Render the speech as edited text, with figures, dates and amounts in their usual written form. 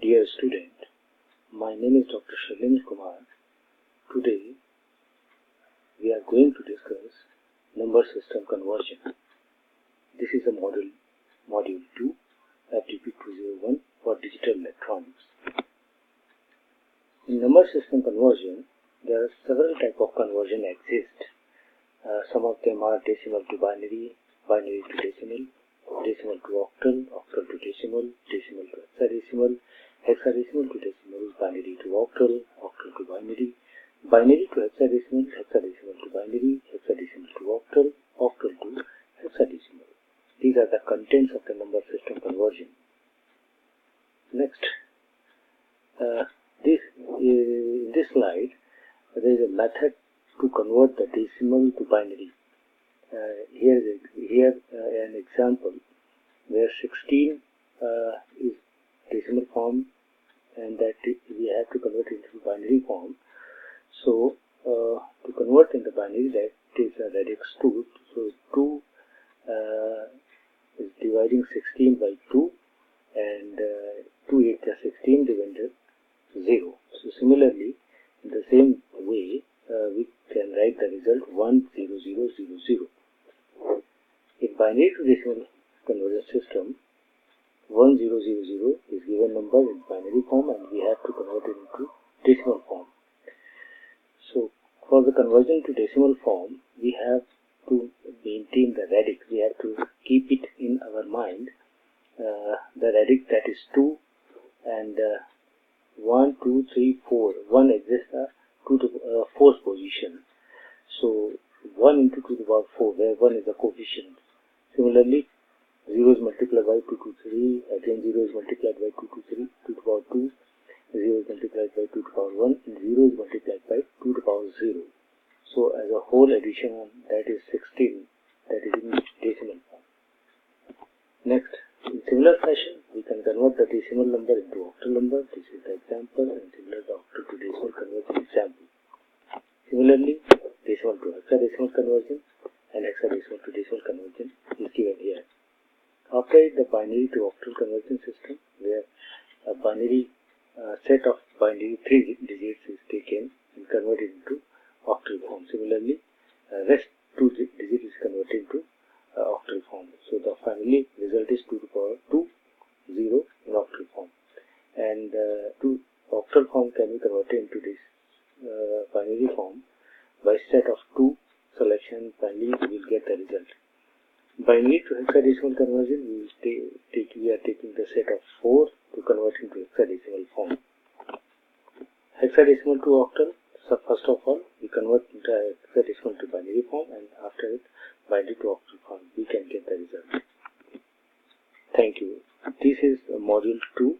Dear student, my name is Dr. Shailendra Kumar. Today we are going to discuss number system conversion. This is a module 2, FDP 201 for digital electronics. In number system conversion, there are several types of conversion exist. Some of them are decimal to binary, binary to decimal, decimal to octal, octal to decimal, decimal to hexadecimal, hexadecimal to decimal, binary to octal, octal to binary, binary to hexadecimal, hexadecimal to binary, hexadecimal to octal, octal to hexadecimal. These are the contents of the number system conversion. Next, in this slide, there is a method to convert the decimal to binary. Here an example where 16 is decimal form and that we have to convert it into binary form. So to convert into binary, that is a radix 2. So 2 is dividing 16 by 2 and 2 8 is 16 divided 0. So similarly, in the same way, we can write the result 1 0 0 0 0. In binary to decimal conversion system, 1 0 0 0 is given number in binary form and we have to convert it into decimal form. So for the conversion to decimal form, we have to maintain the radix. We have to keep it in our mind. The radix, that is 2 and 1 2 3 4. 1 exists 2 to 4th position. So 1 into 2 to the power 4, where 1 is a coefficient. Similarly, 0 is multiplied by 2 to 3, again 0 is multiplied by 2 to 3, 2 to the power 2, 0 is multiplied by 2 to the power 1, and 0 is multiplied by 2 to the power 0. So as a whole addition, that is 16, that is in decimal form. Next, in similar fashion, we can convert the decimal number into octal number. This is the example, and similar to octal to decimal conversion example. Similarly, decimal to hexadecimal conversion and hexadecimal to decimal conversion is given here. After it, the binary to octal conversion system, where a binary set of binary 3 digits is taken and converted into octal form. Similarly, rest 2 digits is converted into octal form. So the finally result is 2 to the power 2 0 in octal form. And to octal form can be converted into this binary form by set of 2 selection. Finally, we will get the result. Binary to hexadecimal conversion, we are taking the set of 4 to convert into hexadecimal form. Hexadecimal to octal, so first of all, we convert into hexadecimal to binary form, and after it, binary to octal form, we can get the result. Thank you. This is module 2